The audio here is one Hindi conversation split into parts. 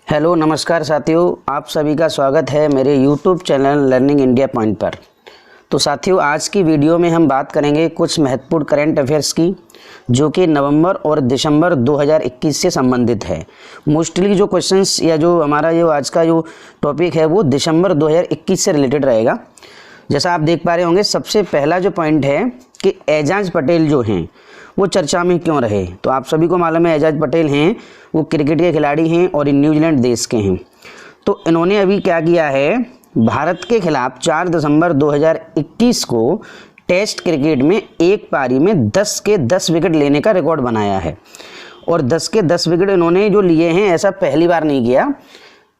हेलो नमस्कार साथियों, आप सभी का स्वागत है मेरे YouTube channel learning India point पर। तो साथियों, आज की वीडियो में हम बात करेंगे कुछ महत्वपूर्ण करंट अफेयर्स की जो कि नवंबर और दिसंबर 2021 से संबंधित है। मोस्टली जो क्वेश्चंस या जो हमारा जो आज का जो टॉपिक है वो दिसंबर 2021 से रिलेटेड रहेगा। जैसा आप देख पा रहे होंगे, सबसे पहला जो पॉइंट है कि एजाज पटेल जो हैं वो चर्चा में क्यों रहे। तो आप सभी को मालूम है एजाज पटेल हैं वो क्रिकेट के खिलाड़ी हैं और न्यूजीलैंड देश के हैं। तो इन्होंने अभी क्या किया है, भारत के खिलाफ 4 दिसंबर 2021 को टेस्ट क्रिकेट में एक पारी में 10 के 10 विकेट लेने का रिकॉर्ड बनाया है। और 10 के 10 विकेट इन्होंने जो लिए हैं ऐसा पहली बार नहीं किया।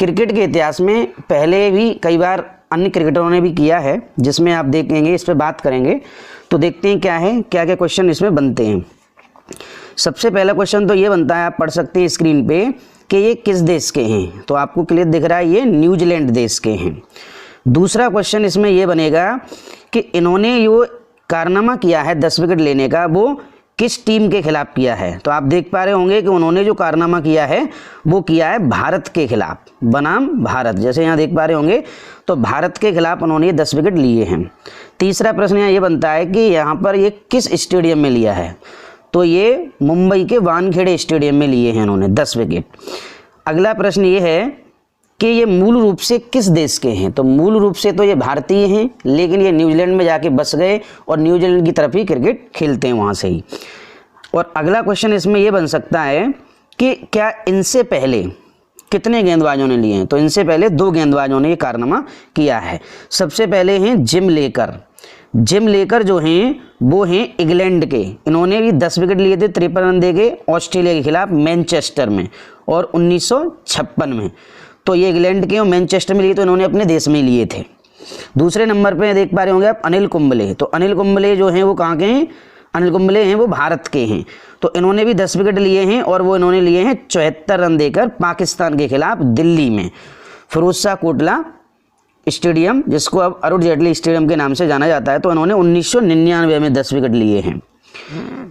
क्रिकेट के इतिहास में पहले भी कई बार अन्य क्रिकेटरों ने भी किया है, जिसमें आप देखेंगे, इस पर बात करेंगे। तो देखते हैं क्या है, क्या क्या क्वेश्चन इसमें बनते हैं। सबसे पहला क्वेश्चन तो ये बनता है, आप पढ़ सकते हैं स्क्रीन पे, कि ये किस देश के हैं। तो आपको क्लियर दिख रहा है ये न्यूजीलैंड देश के हैं। दूसरा क्वेश्चन इसमें ये बनेगा कि इन्होंने जो कारनामा किया है 10 विकेट लेने का वो किस टीम के खिलाफ किया है। तो आप देख पा रहे होंगे कि उन्होंने जो कारनामा किया है वो किया है भारत के खिलाफ, बनाम भारत, जैसे यहाँ देख पा रहे होंगे। तो भारत के खिलाफ उन्होंने 10 विकेट लिए हैं। तीसरा प्रश्न यहाँ ये बनता है कि यहाँ पर ये किस स्टेडियम में लिया है। तो ये मुंबई के वानखेड़े स्टेडियम में लिए हैं इन्होंने 10 विकेट। अगला प्रश्न ये है कि ये मूल रूप से किस देश के हैं। तो मूल रूप से तो ये भारतीय हैं, लेकिन ये न्यूजीलैंड में जाके बस गए और न्यूजीलैंड की तरफ ही क्रिकेट खेलते हैं वहाँ से ही। और अगला क्वेश्चन इसमें ये बन सकता है कि क्या इनसे पहले कितने गेंदबाजों ने लिए हैं। तो इनसे पहले 2 गेंदबाजों ने ये कारनामा किया है। सबसे पहले हैं जिम लेकर। जिम लेकर जो हैं वो हैं इंग्लैंड के। इन्होंने भी 10 विकेट लिए थे 53 रन देके ऑस्ट्रेलिया के खिलाफ मैनचेस्टर में और 1956 में। तो ये इंग्लैंड के और मैनचेस्टर में लिए, तो इन्होंने अपने देश में लिए थे। दूसरे नंबर पे देख पा रहे होंगे आप अनिल कुंबले। तो अनिल कुंबले जो हैं वो कहाँ के हैं, अनिल कुंबले हैं वो भारत के हैं। तो इन्होंने भी 10 विकेट लिए हैं और वो इन्होंने लिए हैं 74 रन देकर पाकिस्तान के खिलाफ दिल्ली में फिरोजशाह कोटला स्टेडियम, जिसको अब अरुण जेटली स्टेडियम के नाम से जाना जाता है। तो इन्होंने 1999 में 10 विकेट लिए हैं।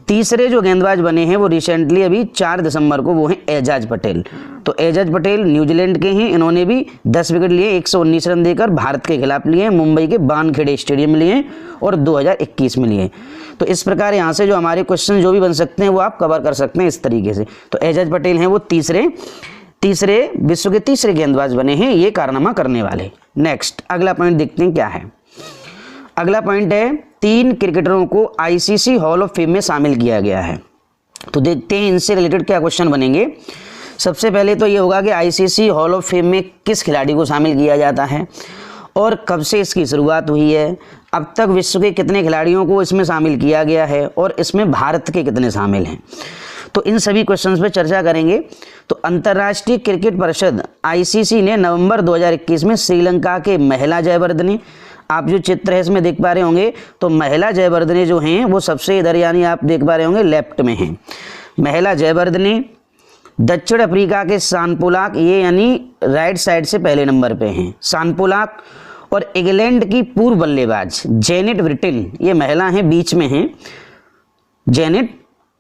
तीसरे जो गेंदबाज बने हैं वो रिसेंटली अभी 4 दिसंबर को, वो हैं एजाज पटेल। तो एजाज पटेल न्यूजीलैंड के हैं, इन्होंने भी 10 विकेट लिए, 119 रन देकर भारत के खिलाफ लिए, मुंबई के वानखेड़े स्टेडियम में लिए और 2021 में लिए। तो इस प्रकार यहाँ से जो हमारे क्वेश्चन जो भी बन सकते हैं वो आप कवर कर सकते हैं इस तरीके से। तो एजाज पटेल हैं वो तीसरे विश्व के तीसरे गेंदबाज बने हैं ये कारनामा करने वाले। नेक्स्ट अगला पॉइंट देखते हैं क्या है। अगला पॉइंट है 3 क्रिकेटरों को आईसीसी हॉल ऑफ फेम में शामिल किया गया है। तो देखते हैं इनसे रिलेटेड क्या क्वेश्चन बनेंगे। सबसे पहले तो ये होगा कि आईसीसी हॉल ऑफ फेम में किस खिलाड़ी को शामिल किया जाता है और कब से इसकी शुरुआत हुई है, अब तक विश्व के कितने खिलाड़ियों को इसमें शामिल किया गया है और इसमें भारत के कितने शामिल हैं। तो इन सभी क्वेश्चंस पे चर्चा करेंगे। तो अंतर्राष्ट्रीय क्रिकेट परिषद आईसीसी ने नवंबर 2021 में श्रीलंका के महिला जयवर्धने, आप जो चित्र है इसमें देख पा रहे होंगे, तो महिला जयवर्धने जो हैं वो सबसे इधर यानी आप देख पा रहे होंगे लेफ्ट में हैं महिला जयवर्धने। दक्षिण अफ्रीका के सानपोलाक, ये यानी राइट साइड से पहले नंबर पे हैं सानपोलाक। और इंग्लैंड की पूर्व बल्लेबाज जेनेट ब्रिटेन, ये महिला हैं, बीच में हैं जेनेट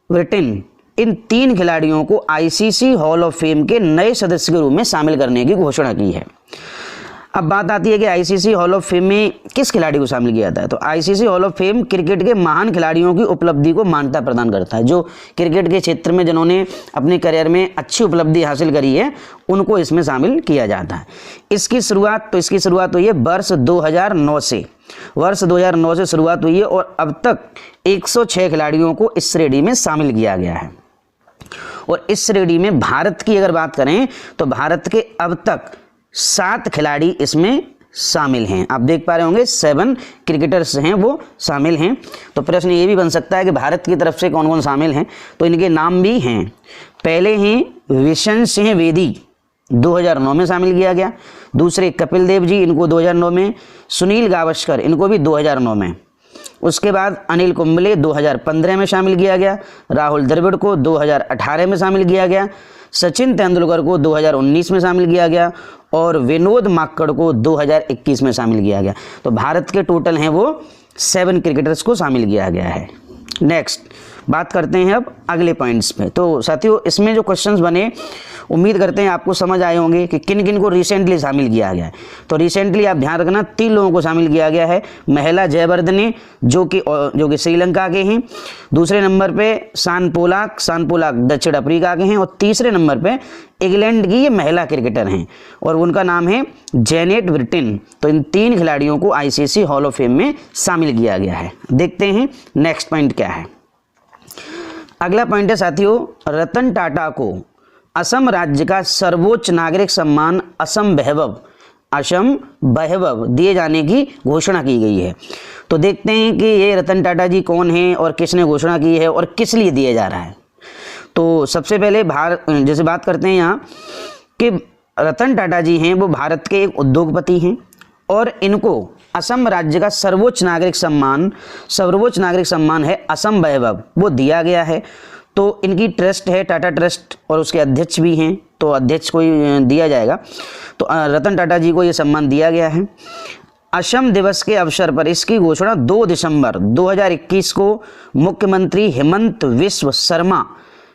ब्रिटेन। इन 3 खिलाड़ियों को आईसीसी हॉल ऑफ फेम के नए सदस्य के रूप में शामिल करने की घोषणा की है। अब बात आती है कि आईसीसी हॉल ऑफ फेम में किस खिलाड़ी को शामिल किया जाता है। तो ICC hall of fame cricket के महान खिलाड़ियों की उपलब्धि को मान्यता प्रदान करता है। जो क्रिकेट के क्षेत्र में जिन्होंने अपने करियर में अच्छी उपलब्धि हासिल करी है उनको इसमें शामिल किया जाता है। इसकी शुरुआत हुई है वर्ष 2009 से। वर्ष 2009 से शुरुआत हुई है और अब तक 106 खिलाड़ियों को इस श्रेणी में शामिल किया गया है। और इस श्रेणी में भारत की अगर बात करें तो भारत के अब तक 7 खिलाड़ी इसमें शामिल हैं। आप देख पा रहे होंगे 7 क्रिकेटर्स हैं वो शामिल हैं। तो प्रश्न ये भी बन सकता है कि भारत की तरफ से कौन कौन शामिल हैं। तो इनके नाम भी हैं। पहले हैं विशन सिंह बेदी, 2009 में शामिल किया गया। दूसरे कपिल देव जी, इनको 2009 में। सुनील गावस्कर, इनको भी 2009 में। उसके बाद अनिल कुंबले 2015 में शामिल किया गया। राहुल द्रविड़ को 2018 में शामिल किया गया। सचिन तेंदुलकर को 2019 में शामिल किया गया और विनोद माक्कड़ को 2021 में शामिल किया गया। तो भारत के टोटल हैं वो 7 क्रिकेटर्स को शामिल किया गया है। नेक्स्ट बात करते हैं अब अगले पॉइंट्स पे। तो साथियों इसमें जो क्वेश्चंस बने उम्मीद करते हैं आपको समझ आए होंगे कि किन किन को रिसेंटली शामिल किया गया है। तो रिसेंटली आप ध्यान रखना 3 लोगों को शामिल किया गया है। महिला जयवर्धने जो कि श्रीलंका के हैं, दूसरे नंबर पे शानपोलाक दक्षिण अफ्रीका के हैं, और तीसरे नंबर पे इंग्लैंड की ये महिला क्रिकेटर हैं और उनका नाम है जेनेट ब्रिटेन। तो इन 3 खिलाड़ियों को आईसीसी हॉल ऑफ फेम में शामिल किया गया है। देखते हैं नेक्स्ट पॉइंट क्या है। अगला पॉइंट है साथियों, रतन टाटा को असम राज्य का सर्वोच्च नागरिक सम्मान असम वैभव दिए जाने की घोषणा की गई है। तो देखते हैं कि ये रतन टाटा जी कौन हैं और किसने घोषणा की है और किस लिए दिया जा रहा है। तो सबसे पहले जैसे बात करते हैं यहाँ कि रतन टाटा जी हैं वो भारत के एक उद्योगपति हैं और इनको असम राज्य का सर्वोच्च नागरिक सम्मान है असम वैभव, वो दिया गया है। तो इनकी ट्रस्ट है टाटा ट्रस्ट और उसके अध्यक्ष भी हैं, तो अध्यक्ष को ही दिया जाएगा। तो रतन टाटा जी को ये सम्मान दिया गया है। असम दिवस के अवसर पर इसकी घोषणा 2 दिसंबर 2021 को मुख्यमंत्री हेमंत बिस्वा शर्मा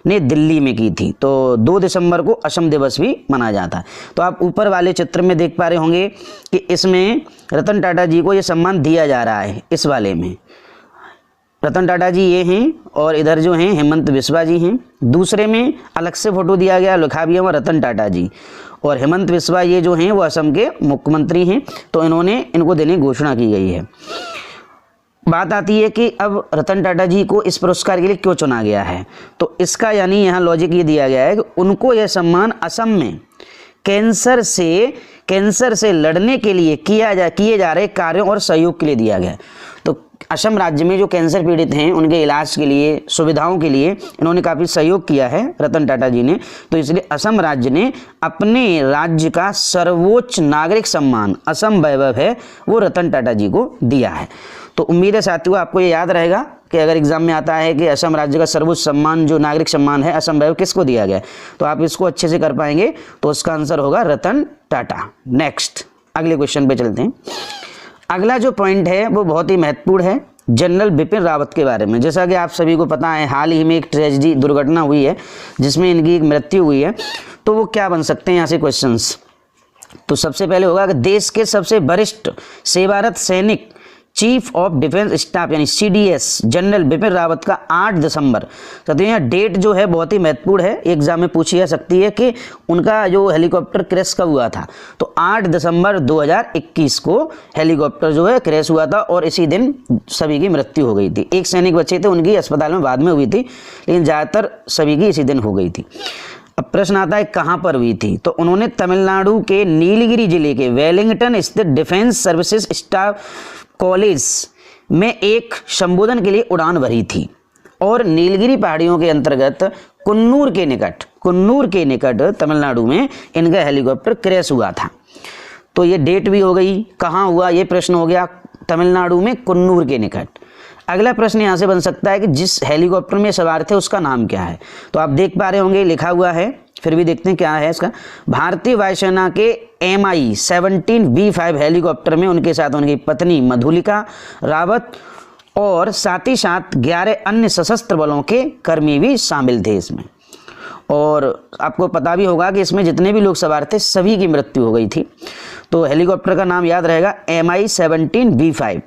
ने दिल्ली में की थी। तो 2 दिसंबर को असम दिवस भी मनाया जाता है। तो आप ऊपर वाले चित्र में देख पा रहे होंगे कि इसमें रतन टाटा जी को ये सम्मान दिया जा रहा है। इस वाले में रतन टाटा जी ये हैं और इधर जो हैं हेमंत बिस्वा जी हैं। दूसरे में अलग से फोटो दिया गया, लिखा भी है वहाँ रतन टाटा जी, और हेमंत बिस्वा ये जो हैं वो असम के मुख्यमंत्री हैं। तो इनको देने की घोषणा की गई है। बात आती है कि अब रतन टाटा जी को इस पुरस्कार के लिए क्यों चुना गया है। तो इसका यानी यहाँ लॉजिक ये दिया गया है कि उनको यह सम्मान असम में कैंसर से लड़ने के लिए किए जा रहे कार्यों और सहयोग के लिए दिया गया है। तो असम राज्य में जो कैंसर पीड़ित हैं उनके इलाज के लिए, सुविधाओं के लिए इन्होंने काफ़ी सहयोग किया है रतन टाटा जी ने। तो इसलिए असम राज्य ने अपने राज्य का सर्वोच्च नागरिक सम्मान असम वैभव है वो रतन टाटा जी को दिया है। तो उम्मीद है साथियों आपको ये याद रहेगा कि अगर एग्जाम में आता है कि असम राज्य का सर्वोच्च सम्मान जो नागरिक सम्मान है असम वैभव किसको दिया गया, तो आप इसको अच्छे से कर पाएंगे। तो उसका आंसर होगा रतन टाटा। नेक्स्ट अगले क्वेश्चन पे चलते हैं। अगला जो पॉइंट है वो बहुत ही महत्वपूर्ण है, जनरल बिपिन रावत के बारे में। जैसा कि आप सभी को पता है हाल ही में एक ट्रेजेडी दुर्घटना हुई है जिसमें इनकी एक मृत्यु हुई है। तो वो क्या बन सकते हैं यहाँ से क्वेश्चंस। तो सबसे पहले होगा कि देश के सबसे वरिष्ठ सेवारत सैनिक चीफ ऑफ डिफेंस स्टाफ यानी CDS जनरल बिपिन रावत का 8 दिसंबर, तो यहाँ डेट जो है बहुत ही महत्वपूर्ण है, एग्जाम में पूछी जा सकती है कि उनका जो हेलीकॉप्टर क्रैश कब हुआ था। तो 8 दिसंबर 2021 को हेलीकॉप्टर जो है क्रैश हुआ था और इसी दिन सभी की मृत्यु हो गई थी। एक सैनिक बचे थे, उनकी अस्पताल में बाद में हुई थी, लेकिन ज़्यादातर सभी की इसी दिन हो गई थी। अब प्रश्न आता है कहाँ पर हुई थी। तो उन्होंने तमिलनाडु के नीलगिरी जिले के वेलिंगटन स्थित डिफेंस सर्विसेज स्टाफ कॉलेज में एक संबोधन के लिए उड़ान भरी थी और नीलगिरी पहाड़ियों के अंतर्गत कुन्नूर के निकट तमिलनाडु में इनका हेलीकॉप्टर क्रैश हुआ था। तो ये डेट भी हो गई, कहाँ हुआ ये प्रश्न हो गया, तमिलनाडु में कुन्नूर के निकट। अगला प्रश्न यहाँ से बन सकता है कि जिस हेलीकॉप्टर में सवार थे उसका नाम क्या है। तो आप देख पा रहे होंगे लिखा हुआ है, फिर भी देखते हैं क्या है इसका। भारतीय वायुसेना के MI-17V5 हेलीकॉप्टर में उनके साथ उनकी पत्नी मधुलिका रावत और साथ ही साथ 11 अन्य सशस्त्र बलों के कर्मी भी शामिल थे इसमें। और आपको पता भी होगा कि इसमें जितने भी लोग सवार थे सभी की मृत्यु हो गई थी। तो हेलीकॉप्टर का नाम याद रहेगा MI-17V5।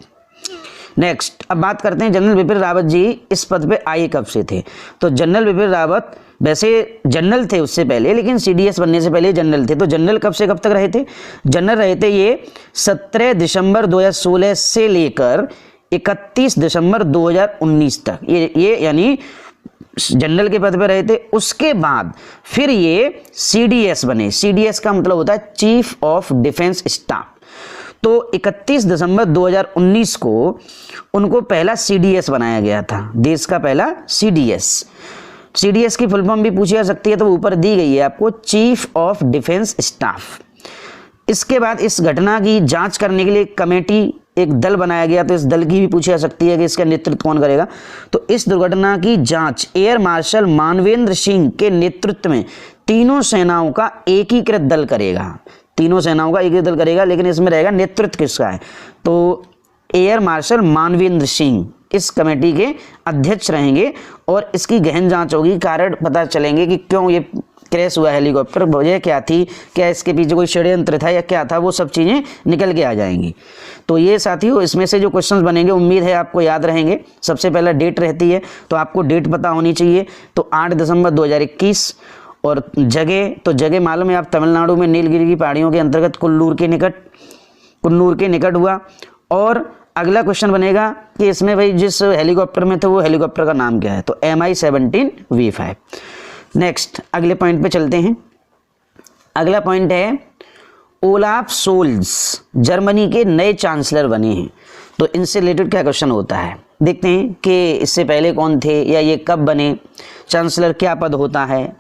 नेक्स्ट अब बात करते हैं जनरल बिपिन रावत जी इस पद पे आए कब से थे। तो जनरल बिपिन रावत वैसे जनरल थे उससे पहले, लेकिन CDS बनने से पहले जनरल थे। तो जनरल कब से कब तक रहे थे। जनरल रहे थे ये 17 दिसंबर 2016 से लेकर 31 दिसंबर 2019 तक, ये यानी जनरल के पद पर रहे थे। उसके बाद फिर ये CDS बने। CDS का मतलब होता है चीफ ऑफ डिफेंस स्टाफ। तो 31 दिसंबर 2019 को उनको पहला CDS बनाया गया था, देश का पहला CDS की फुल फॉर्म भी पूछी जा सकती है, तो ऊपर दी गई है आपको, चीफ ऑफ डिफेंस स्टाफ। इसके बाद इस घटना की जांच करने के लिए कमेटी, एक दल बनाया गया, तो इस दल की भी पूछी जा सकती है कि इसका नेतृत्व कौन करेगा। तो इस दुर्घटना की जांच एयर मार्शल मानवेंद्र सिंह के नेतृत्व में तीनों सेनाओं का एकीकृत दल करेगा। लेकिन इसमें रहेगा नेतृत्व किसका है, तो एयर मार्शल मानवेंद्र सिंह इस कमेटी के अध्यक्ष रहेंगे और इसकी गहन जांच होगी, कारण पता चलेंगे कि क्यों ये क्रैश हुआ हेलीकॉप्टर, वजह क्या थी, क्या इसके पीछे कोई षड्यंत्र था या क्या था, वो सब चीज़ें निकल के आ जाएंगी। तो ये साथियों इसमें से जो क्वेश्चंस बनेंगे उम्मीद है आपको याद रहेंगे। सबसे पहला डेट रहती है, तो आपको डेट पता होनी चाहिए, तो 8 दिसंबर 2021। और जगह, तो जगह मालूम है आप, तमिलनाडु में नीलगिरी की पहाड़ियों के अंतर्गत कुन्नूर के निकट हुआ। और अगला क्वेश्चन बनेगा कि इसमें भाई जिस हेलीकॉप्टर में थे वो हेलीकॉप्टर का नाम क्या है, तो MI-17V5। नेक्स्ट अगले पॉइंट पे चलते हैं। अगला पॉइंट है ओलाफ सोल्ज जर्मनी के नए चांसलर बने हैं। तो इनसे रिलेटेड क्या क्वेश्चन होता है, देखते हैं कि इससे पहले कौन थे या ये कब बने, चांसलर क्या पद होता है,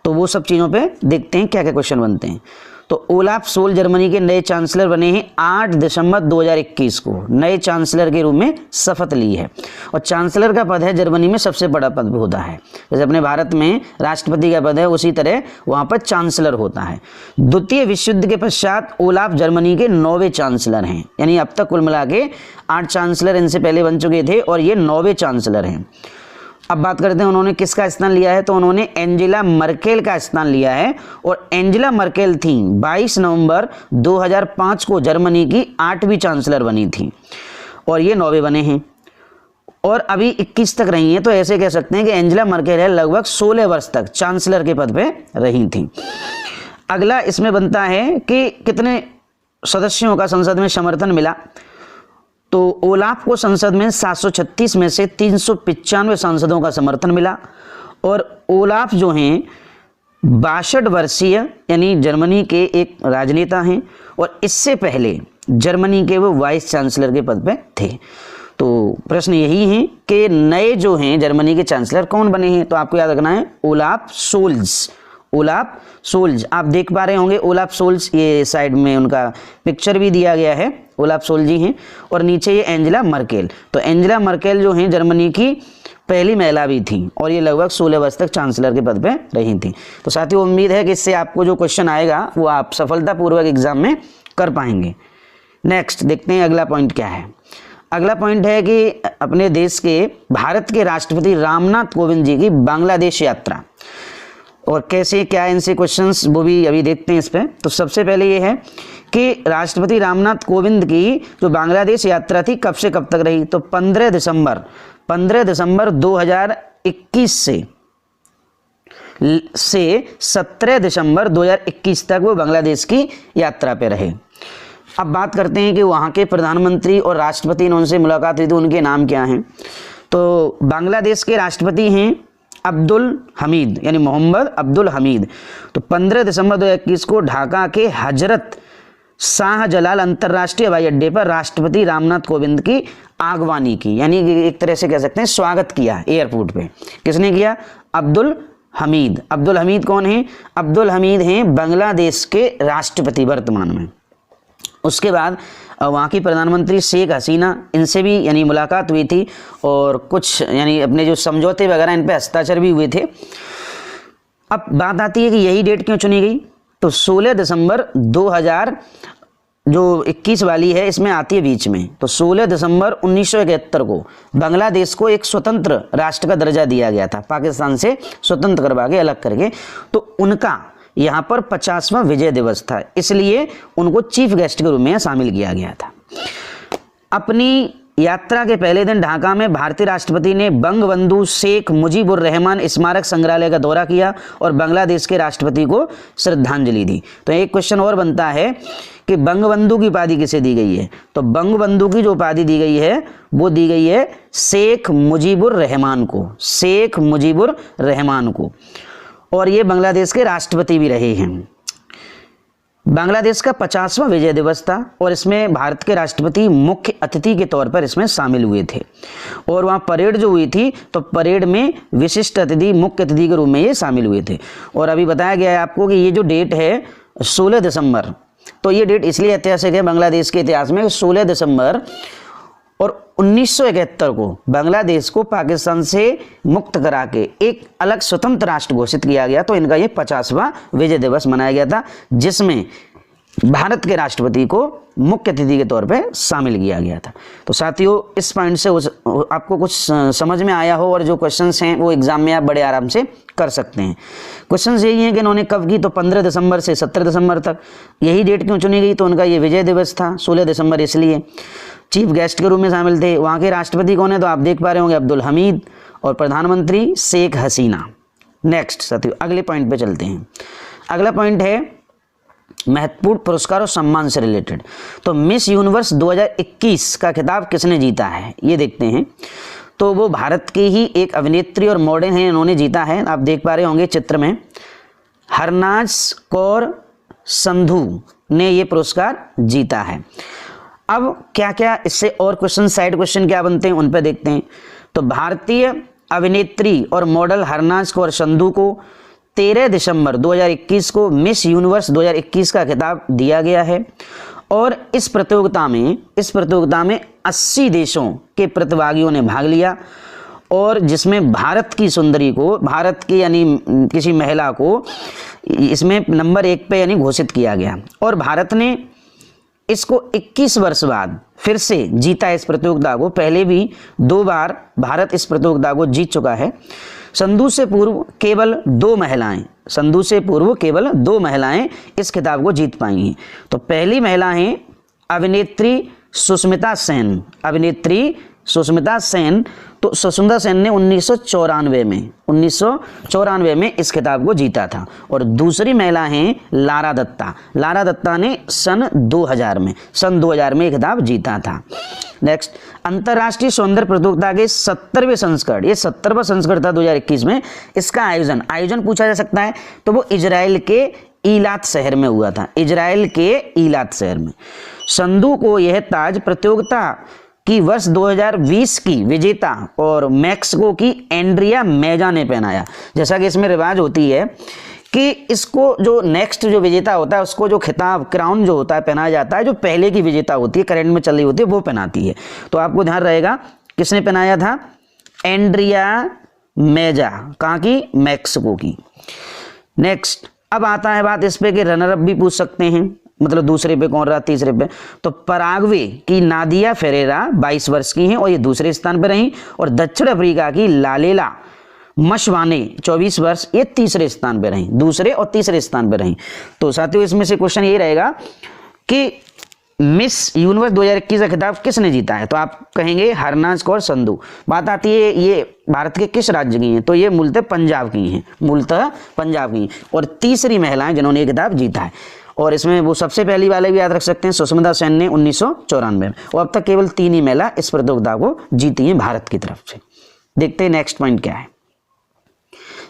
तो वो सब चीज़ों पे देखते हैं क्या क्या क्वेश्चन बनते हैं। तो ओलाफ सोल जर्मनी के नए चांसलर बने हैं 8 दिसंबर 2021 को, नए चांसलर के रूप में शपथ ली है। और चांसलर का पद है जर्मनी में सबसे बड़ा पद होता है, जैसे अपने भारत में राष्ट्रपति का पद है उसी तरह वहाँ पर चांसलर होता है। द्वितीय विश्व युद्ध के पश्चात ओलाफ जर्मनी के 9वें चांसलर हैं, यानी अब तक कुल मिला के 8 चांसलर इनसे पहले बन चुके थे और ये 9वें चांसलर हैं। अब बात करते हैं उन्होंने किसका स्थान लिया है, तो उन्होंने एंजेला मर्केल का स्थान लिया है। और एंजेला मर्केल थी 22 नवंबर 2005 को जर्मनी की 8वीं चांसलर बनी थी और ये 9वें बने हैं और अभी 21 तक रही हैं। तो ऐसे कह सकते हैं कि एंजेला मर्केल है लगभग 16 वर्ष तक चांसलर के पद पे रही थी। अगला इसमें बनता है कि कितने सदस्यों का संसद में समर्थन मिला, तो ओलाफ को संसद में 736 में से 395 सांसदों का समर्थन मिला। और ओलाफ जो हैं 62 वर्षीय यानी जर्मनी के एक राजनेता हैं और इससे पहले जर्मनी के वो वाइस चांसलर के पद पे थे। तो प्रश्न यही है कि नए जो हैं जर्मनी के चांसलर कौन बने हैं, तो आपको याद रखना है ओलाफ सोल्ज। ओलाफ सोल्ज आप देख पा रहे होंगे, ओलाफ सोल्ज ये साइड में उनका पिक्चर भी दिया गया है, ओलाफ सोल्ज जी हैं। और नीचे ये एंजेला मर्केल, तो एंजेला मर्केल जो हैं जर्मनी की पहली महिला भी थी और ये लगभग 16 वर्ष तक चांसलर के पद पे रही थी। तो साथियों उम्मीद है कि इससे आपको जो क्वेश्चन आएगा वो आप सफलतापूर्वक एग्जाम में कर पाएंगे। नेक्स्ट देखते हैं अगला पॉइंट क्या है। अगला पॉइंट है कि अपने देश के भारत के राष्ट्रपति रामनाथ कोविंद जी की बांग्लादेश यात्रा, और कैसे क्या इनसे क्वेश्चंस वो भी अभी देखते हैं इस पे। तो सबसे पहले ये है कि राष्ट्रपति रामनाथ कोविंद की जो बांग्लादेश यात्रा थी कब से कब तक रही, तो 15 दिसंबर 2021 से 17 दिसंबर 2021 तक वो बांग्लादेश की यात्रा पे रहे। अब बात करते हैं कि वहाँ के प्रधानमंत्री और राष्ट्रपति ने उनसे मुलाकात हुई, तो उनके नाम क्या हैं। तो बांग्लादेश के राष्ट्रपति हैं अब्दुल हमीद यानी मोहम्मद अब्दुल हमीद। तो 15 दिसंबर 2021 को ढाका के हजरत शाहजलाल अंतर्राष्ट्रीय हवाई अड्डे पर राष्ट्रपति रामनाथ कोविंद की आगवानी की, यानी एक तरह से कह सकते हैं स्वागत किया एयरपोर्ट पे। किसने किया, अब्दुल हमीद। अब्दुल हमीद कौन है, अब्दुल हमीद हैं बांग्लादेश के राष्ट्रपति वर्तमान में। उसके बाद वहाँ की प्रधानमंत्री शेख हसीना, इनसे भी यानी मुलाकात हुई थी और कुछ यानी अपने जो समझौते वगैरह इन पे हस्ताक्षर भी हुए थे। अब बात आती है कि यही डेट क्यों चुनी गई, तो 16 दिसंबर 2021 वाली है इसमें आती है बीच में। तो 16 दिसंबर 1971 को बांग्लादेश को एक स्वतंत्र राष्ट्र का दर्जा दिया गया था, पाकिस्तान से स्वतंत्र करवा के अलग करके। तो उनका यहाँ पर 50वां विजय दिवस था, इसलिए उनको चीफ गेस्ट के रूप में शामिल किया गया था। अपनी यात्रा के पहले दिन ढाका में भारतीय राष्ट्रपति ने बंगबंधु शेख मुजीबुर रहमान स्मारक संग्रहालय का दौरा किया और बांग्लादेश के राष्ट्रपति को श्रद्धांजलि दी। तो एक क्वेश्चन और बनता है कि बंगबंधु की उपाधि किसे दी गई है, तो बंगबंधु की जो उपाधि दी गई है वो दी गई है शेख मुजीबुर रहमान को, शेख मुजीबुर रहमान को। और ये बांग्लादेश के राष्ट्रपति भी रहे हैं। बांग्लादेश का 50वां विजय दिवस था और इसमें भारत के राष्ट्रपति मुख्य अतिथि के तौर पर इसमें शामिल हुए थे। और वहाँ परेड जो हुई थी तो परेड में विशिष्ट अतिथि मुख्य अतिथि के रूप में ये शामिल हुए थे। और अभी बताया गया है आपको कि ये जो डेट है 16 दिसंबर, तो ये डेट इसलिए ऐतिहासिक है बांग्लादेश के इतिहास में, 16 दिसंबर और 1971 को बांग्लादेश को पाकिस्तान से मुक्त करा के एक अलग स्वतंत्र राष्ट्र घोषित किया गया। तो इनका ये 50वां विजय दिवस मनाया गया था, जिसमें भारत के राष्ट्रपति को मुख्य अतिथि के तौर पे शामिल किया गया था। तो साथियों इस पॉइंट से आपको कुछ समझ में आया हो और जो क्वेश्चंस हैं वो एग्जाम में आप बड़े आराम से कर सकते हैं। क्वेश्चंस यही हैं कि इन्होंने कब की, तो 15 दिसंबर से 17 दिसंबर तक। यही डेट क्यों चुनी गई, तो उनका ये विजय दिवस था 16 दिसंबर इसलिए। चीफ गेस्ट के रूप में शामिल थे। वहाँ के राष्ट्रपति कौन है, तो आप देख पा रहे होंगे अब्दुल हमीद, और प्रधानमंत्री शेख हसीना। नेक्स्ट साथियों अगले पॉइंट पे चलते हैं। अगला पॉइंट है महत्वपूर्ण पुरस्कार और सम्मान से रिलेटेड। तो मिस यूनिवर्स 2021 का खिताब किसने जीता है, ये देखते हैं। तो वो भारत की ही एक अभिनेत्री और मॉडल हैं, इन्होंने जीता है। आप देख पा रहे होंगे चित्र में, हरनाज कौर संधू ने ये पुरस्कार जीता है। अब क्या क्या इससे और क्वेश्चन, साइड क्वेश्चन क्या बनते हैं उन पर देखते हैं। तो भारतीय अभिनेत्री और मॉडल हरनाज कौर संधू को 13 दिसंबर 2021 को मिस यूनिवर्स 2021 का खिताब दिया गया है। और इस प्रतियोगिता में 80 देशों के प्रतिभागियों ने भाग लिया, और जिसमें भारत की सुंदरी को, भारत की यानी किसी महिला को इसमें नंबर 1 पे यानी घोषित किया गया। और भारत ने इसको 21 वर्ष बाद फिर से जीता इस प्रतियोगिता को। पहले भी 2 बार भारत इस प्रतियोगिता को जीत चुका है। संधू से पूर्व केवल 2 महिलाएं इस खिताब को जीत पाई हैं। तो पहली महिला हैं अभिनेत्री सुष्मिता सेन। तो सुष्मिता सेन ने 1994 में इस खिताब को जीता था। और दूसरी महिला हैं लारा दत्ता ने सन 2000 में ये खिताब जीता था। नेक्स्ट, अंतर्राष्ट्रीय सौंदर्य प्रतियोगिता के 70वें संस्करण, ये 70वां संस्करण था 2021 में। इसका आयोजन पूछा जा सकता है, तो वो इजराइल के ईलात शहर में हुआ था। संधू को यह ताज प्रतियोगिता की वर्ष 2020 की विजेता और मैक्सिको की एंड्रिया मेजा ने पहनाया। जैसा कि इसमें रिवाज होती है कि इसको जो नेक्स्ट जो विजेता होता है उसको जो खिताब, क्राउन जो होता है पहनाया जाता है, जो पहले की विजेता होती है, करंट में चल रही होती है, वो पहनाती है। तो आपको ध्यान रहेगा किसने पहनाया था, एंड्रिया मेजा, कहाँ की, मैक्सिको की। नेक्स्ट, अब आता है बात इस पे कि रनर अप भी पूछ सकते हैं, मतलब दूसरे पे कौन रहा, तीसरे पे। तो पराग्वे की नादिया फेरेरा 22 वर्ष की हैं और ये दूसरे स्थान पर रहीं। और दक्षिण अफ्रीका की लालेला मशवाने 24 वर्ष, ये तीसरे स्थान पर रहीं, दूसरे और तीसरे स्थान पर रहीं। तो साथियों इसमें से क्वेश्चन ये रहेगा कि मिस यूनिवर्स 2021 का खिताब किसने जीता है, तो आप कहेंगे हरनाज कौर संधू। बात आती है ये भारत के किस राज्य की हैं, तो ये मूलतः पंजाब की हैं, और तीसरी महिलाएं जिन्होंने ये खिताब जीता है। और इसमें वो सबसे पहली वाले भी याद रख सकते हैं, सुष्मिता सेन ने 1994 में। और अब तक केवल 3 ही महिला इस प्रतियोगिता को जीती हैं भारत की तरफ से। देखते हैं नेक्स्ट पॉइंट क्या है।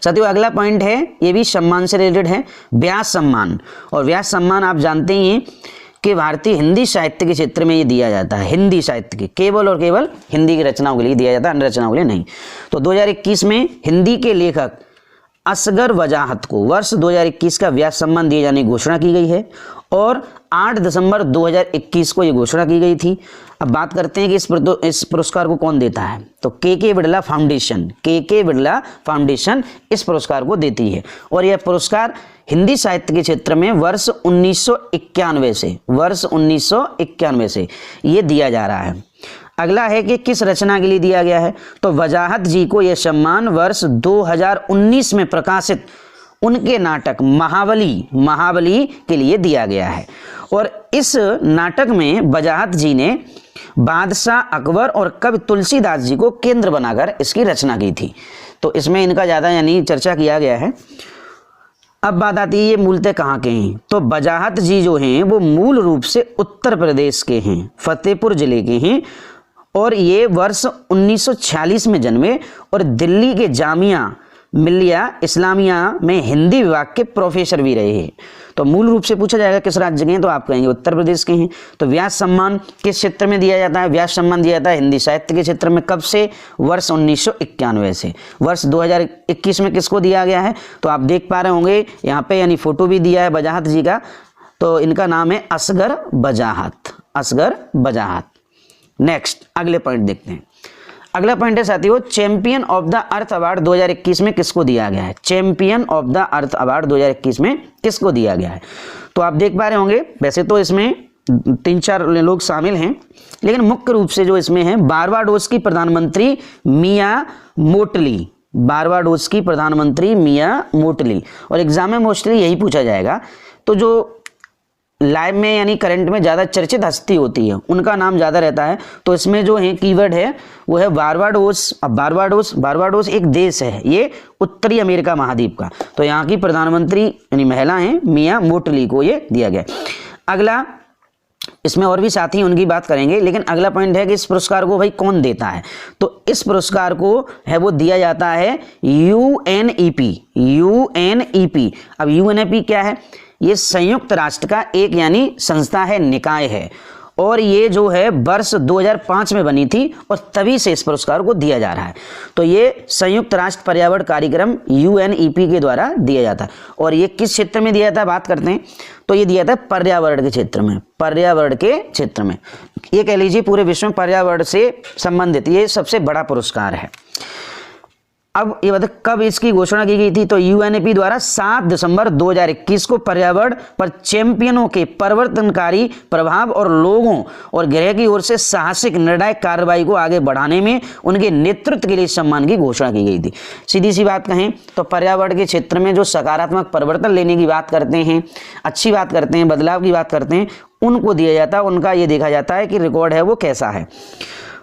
साथियों अगला पॉइंट है, ये भी सम्मान से रिलेटेड है, व्यास सम्मान। और व्यास सम्मान आप जानते ही हैं कि भारतीय हिंदी साहित्य के क्षेत्र में ये दिया जाता है, हिंदी साहित्य के, केवल और केवल हिंदी की रचनाओं के लिए दिया जाता है, अन्य रचनाओं के लिए नहीं। तो 2021 में हिंदी के लेखक असगर वजाहत को वर्ष 2021 का व्यास सम्मान दिए जाने की घोषणा की गई है। और 8 दिसंबर 2021 को ये घोषणा की गई थी। अब बात करते हैं कि इस पुरस्कार को कौन देता है, तो के बिड़ला फाउंडेशन इस पुरस्कार को देती है। और यह पुरस्कार हिंदी साहित्य के क्षेत्र में वर्ष 1991 से ये दिया जा रहा है। अगला है कि किस रचना के लिए दिया गया है, तो वजाहत जी को यह सम्मान वर्ष 2019 में प्रकाशित उनके नाटक महाबली के लिए दिया गया है। और इस नाटक में वजाहत जी ने बादशाह अकबर और कवि तुलसीदास जी को केंद्र बनाकर इसकी रचना की थी। तो इसमें इनका ज़्यादा यानी चर्चा किया गया है। अब बात आती है ये मूलतः कहाँ के हैं, तो वजाहत जी जो हैं वो मूल रूप से उत्तर प्रदेश के हैं, फतेहपुर जिले के हैं। और ये वर्ष 1946 में जन्मे और दिल्ली के जामिया मिल्लिया इस्लामिया में हिंदी विभाग के प्रोफेसर भी रहे हैं। तो मूल रूप से पूछा जाएगा किस राज्य के हैं, तो आप कहेंगे उत्तर प्रदेश के हैं। तो व्यास सम्मान किस क्षेत्र में दिया जाता है, व्यास सम्मान दिया जाता है हिंदी साहित्य के क्षेत्र में। कब से, वर्ष 1991 से। वर्ष 2021 में किसको दिया गया है, तो आप देख पा रहे होंगे यहाँ पे यानी फोटो भी दिया है वजाहत जी का। तो इनका नाम है असगर बजाहत। नेक्स्ट अगले पॉइंट देखते हैं। अगला पॉइंट है साथियों, champion of the earth award 2021 में किसको दिया गया है? Champion of the earth award 2021 में किसको दिया गया है? तो आप देख पा रहे होंगे, वैसे तो इसमें 3-4 लोग शामिल हैं, लेकिन मुख्य रूप से जो इसमें है बारबाडोस की प्रधानमंत्री मिया मोटली, बारबाडोस की प्रधानमंत्री मिया मोटली। और एग्जाम में मोस्टली यही पूछा जाएगा। तो जो लाइव में यानी करंट में ज़्यादा चर्चित हस्ती होती है उनका नाम ज़्यादा रहता है, तो इसमें जो है कीवर्ड है वो है बारबाडोस। अब बारबाडोस एक देश है, ये उत्तरी अमेरिका महाद्वीप का। तो यहाँ की प्रधानमंत्री यानी महिला हैं मिया मोटली को ये दिया गया। अगला, इसमें और भी साथी उनकी बात करेंगे, लेकिन अगला पॉइंट है कि इस पुरस्कार को भाई कौन देता है? तो इस पुरस्कार को है वो दिया जाता है यूएनईपी। अब यूएनईपी क्या है? ये संयुक्त राष्ट्र का एक यानी संस्था है, निकाय है, और ये जो है वर्ष 2005 में बनी थी और तभी से इस पुरस्कार को दिया जा रहा है। तो ये संयुक्त राष्ट्र पर्यावरण कार्यक्रम यूएनईपी के द्वारा दिया जाता है। और ये किस क्षेत्र में दिया जाता है बात करते हैं, तो ये दिया जाता है पर्यावरण के क्षेत्र में। पर्यावरण के क्षेत्र में ये कह लीजिए पूरे विश्व में पर्यावरण से संबंधित ये सबसे बड़ा पुरस्कार है। अब ये बता कब इसकी घोषणा की गई थी? तो यूएनईपी द्वारा 7 दिसंबर 2021 को पर्यावरण पर चैंपियनों के परिवर्तनकारी प्रभाव और लोगों और ग्रह की ओर से साहसिक निर्णायक कार्रवाई को आगे बढ़ाने में उनके नेतृत्व के लिए सम्मान की घोषणा की गई थी। सीधी सी बात कहें तो पर्यावरण के क्षेत्र में जो सकारात्मक परिवर्तन लेने की बात करते हैं, अच्छी बात करते हैं, बदलाव की बात करते हैं, उनको दिया जाता है। उनका ये देखा जाता है कि रिकॉर्ड है वो कैसा है।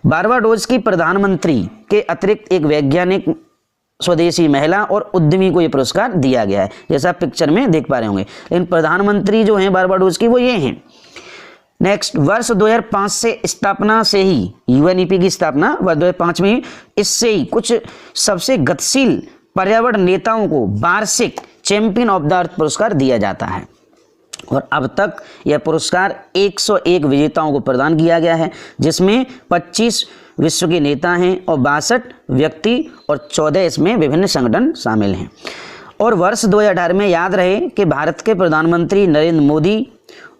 बारबाडोस की प्रधानमंत्री के अतिरिक्त एक वैज्ञानिक, स्वदेशी महिला और उद्यमी को यह पुरस्कार दिया गया है, जैसा आप पिक्चर में देख पा रहे होंगे। लेकिन प्रधानमंत्री जो हैं बारबाडोस की वो ये हैं। नेक्स्ट, वर्ष 2005 से स्थापना से ही यूएनईपी की स्थापना वर्ष 2005 में, इससे ही कुछ सबसे गतिशील पर्यावरण नेताओं को वार्षिक चैंपियन ऑफ द अर्थ पुरस्कार दिया जाता है। और अब तक यह पुरस्कार 101 विजेताओं को प्रदान किया गया है, जिसमें 25 विश्व के नेता हैं और 62 व्यक्ति और 14 इसमें विभिन्न संगठन शामिल हैं। और वर्ष 2018 में याद रहे कि भारत के प्रधानमंत्री नरेंद्र मोदी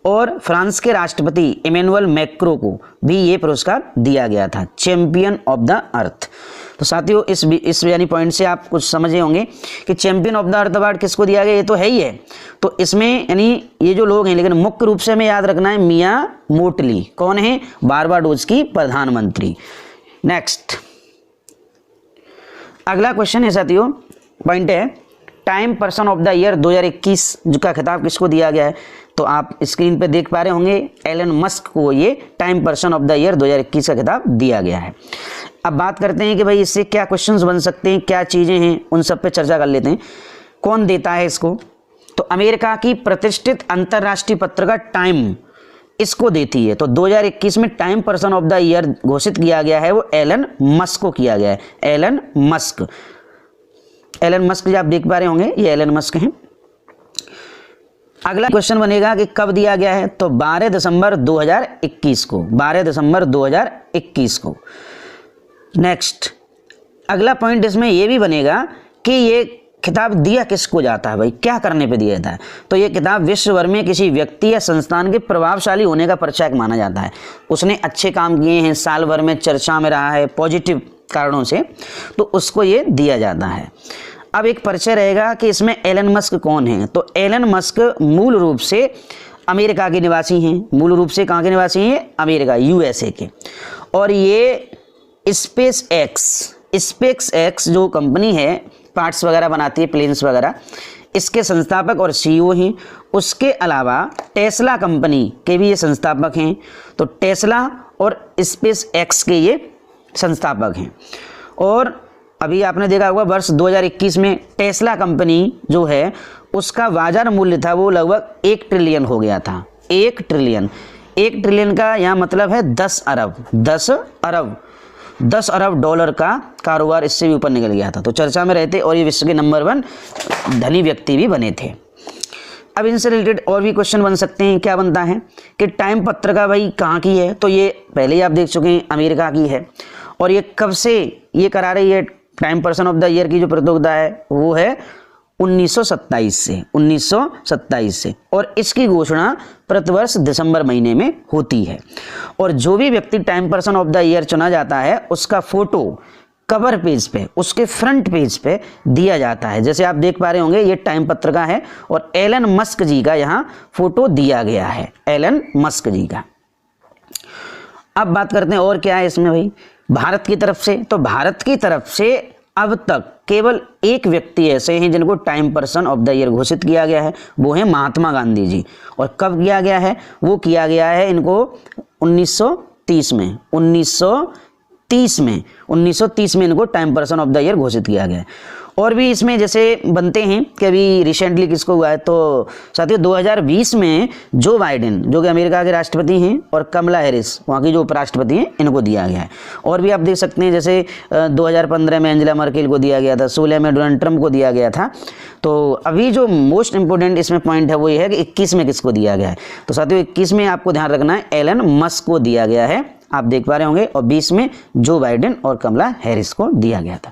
और फ्रांस के राष्ट्रपति इमैनुअल मैक्रों को भी ये पुरस्कार दिया गया था, चैंपियन ऑफ द अर्थ। तो साथियों इस यानी पॉइंट से आप कुछ समझे होंगे कि champion of the earth award किसको दिया गया, ये तो है ही है। तो इसमें यानी ये जो लोग हैं, लेकिन मुख्य रूप से हमें याद रखना है मिया मोटली। कौन है? बारबाडोस की प्रधानमंत्री। नेक्स्ट, अगला क्वेश्चन है साथियों, पॉइंट है time person of the year 2021 का खिताब किसको दिया गया है? तो आप स्क्रीन पे देख पा रहे होंगे एलन मस्क को ये time person of the year 2021 का खिताब दिया गया है। अब बात करते हैं कि भाई इससे क्या क्वेश्चंस बन सकते हैं, क्या चीजें हैं, उन सब पे चर्चा कर लेते हैं। कौन देता है इसको? तो अमेरिका की प्रतिष्ठित अंतरराष्ट्रीय पत्रिका टाइम इसको देती है। तो 2021 में time person of the year घोषित किया गया है वो एलन मस्क को किया गया है। एलन मस्क जो आप देख पा रहे होंगे ये एलन मस्क हैं। अगला क्वेश्चन बनेगा कि कब दिया गया है? तो 12 दिसंबर 2021 को, 12 दिसंबर 2021 को। नेक्स्ट, अगला पॉइंट इसमें यह भी बनेगा कि ये खिताब दिया किसको जाता है भाई, क्या करने पे दिया जाता है? तो ये किताब विश्व भर में किसी व्यक्ति या संस्थान के प्रभावशाली होने का परिचायक माना जाता है। उसने अच्छे काम किए हैं, साल भर में चर्चा में रहा है पॉजिटिव कारणों से, तो उसको ये दिया जाता है। अब एक परिचय रहेगा कि इसमें एलन मस्क कौन है। तो एलन मस्क मूल रूप से अमेरिका के निवासी हैं। मूल रूप से कहाँ के निवासी हैं? अमेरिका, यूएसए के। और ये स्पेस एक्स जो कंपनी है, पार्ट्स वगैरह बनाती है, प्लेन्स वगैरह, इसके संस्थापक और सीईओ हैं। उसके अलावा टेस्ला कंपनी के भी ये संस्थापक हैं। तो टेस्ला और स्पेस एक्स के ये संस्थापक हैं। और अभी आपने देखा होगा वर्ष 2021 में टेस्ला कंपनी जो है उसका बाजार मूल्य था वो लगभग 1 ट्रिलियन हो गया था। 1 ट्रिलियन का यहाँ मतलब है 10 अरब डॉलर का कारोबार इससे भी ऊपर निकल गया था। तो चर्चा में रहते और ये विश्व के नंबर 1 धनी व्यक्ति भी बने थे। अब इनसे रिलेटेड और भी क्वेश्चन बन सकते हैं। क्या बनता है कि टाइम पत्रिका भाई कहाँ की है? तो ये पहले ही आप देख चुके हैं, अमेरिका की है। और ये कब से ये करा रही है time person of the year की जो प्रतियोगिता है वो है 1927 से और इसकी घोषणा प्रतिवर्ष दिसंबर महीने में होती है। और जो भी व्यक्ति time person of the year चुना जाता है उसका फोटो कवर पेज पे, उसके फ्रंट पेज पे दिया जाता है। जैसे आप देख पा रहे होंगे ये टाइम पत्रिका है और एलन मस्क जी का यहाँ फोटो दिया गया है, एलन मस्क जी का। अब बात करते हैं और क्या है इसमें भाई, भारत की तरफ से। तो भारत की तरफ से अब तक केवल एक व्यक्ति ऐसे हैं जिनको time person of the year घोषित किया गया है, वो है महात्मा गांधी जी। और कब किया गया है, वो किया गया है इनको 1930 में, 1930 में इनको time person of the year घोषित किया गया है। और भी इसमें जैसे बनते हैं कि अभी रिसेंटली किसको हुआ है, तो साथियों 2020 में जो बाइडेन जो कि अमेरिका के राष्ट्रपति हैं और कमला हैरिस वहाँ की जो उपराष्ट्रपति हैं इनको दिया गया है। और भी आप देख सकते हैं जैसे 2015 में एंजेला मर्केल को दिया गया था, 16 में डोनाल्ड ट्रंप को दिया गया था। तो अभी जो मोस्ट इंपोर्टेंट इसमें पॉइंट है वो ये है कि 21 में किसको दिया गया है। तो साथियों 21 में आपको ध्यान रखना है एलन मस्क को दिया गया है, आप देख पा रहे होंगे। और 20 में जो बाइडेन और कमला हैरिस को दिया गया था।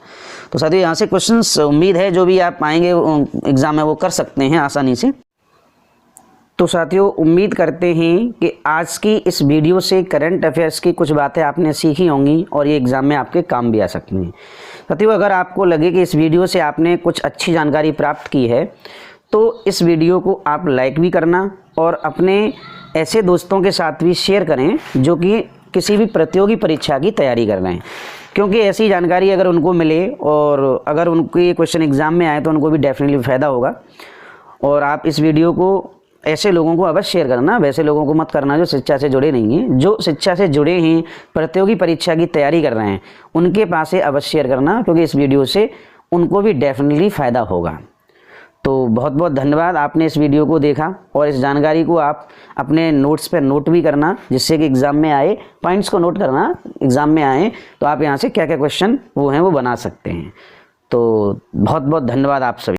तो साथियों यहाँ से क्वेश्चंस उम्मीद है जो भी आप पाएंगे एग्जाम में वो कर सकते हैं आसानी से। तो साथियों उम्मीद करते हैं कि आज की इस वीडियो से करंट अफेयर्स की कुछ बातें आपने सीखी होंगी और ये एग्ज़ाम में आपके काम भी आ सकती हैं। साथियों अगर आपको लगे कि इस वीडियो से आपने कुछ अच्छी जानकारी प्राप्त की है तो इस वीडियो को आप लाइक भी करना और अपने ऐसे दोस्तों के साथ भी शेयर करें जो कि किसी भी प्रतियोगी परीक्षा की तैयारी कर रहे हैं, क्योंकि ऐसी जानकारी अगर उनको मिले और अगर उनके क्वेश्चन एग्ज़ाम में आए तो उनको भी डेफिनेटली फ़ायदा होगा। और आप इस वीडियो को ऐसे लोगों को अवश्य शेयर करना, वैसे लोगों को मत करना जो शिक्षा से जुड़े नहीं हैं। जो शिक्षा से जुड़े हैं, प्रतियोगी परीक्षा की तैयारी कर रहे हैं, उनके पास से अवश्य शेयर करना, क्योंकि इस वीडियो से उनको भी डेफिनेटली फ़ायदा होगा। तो बहुत बहुत धन्यवाद, आपने इस वीडियो को देखा और इस जानकारी को आप अपने नोट्स पर नोट भी करना, जिससे कि एग्ज़ाम में आए पॉइंट्स को नोट करना, एग्ज़ाम में आए तो आप यहाँ से क्या क्या क्वेश्चन वो हैं वो बना सकते हैं। तो बहुत बहुत धन्यवाद आप सभी।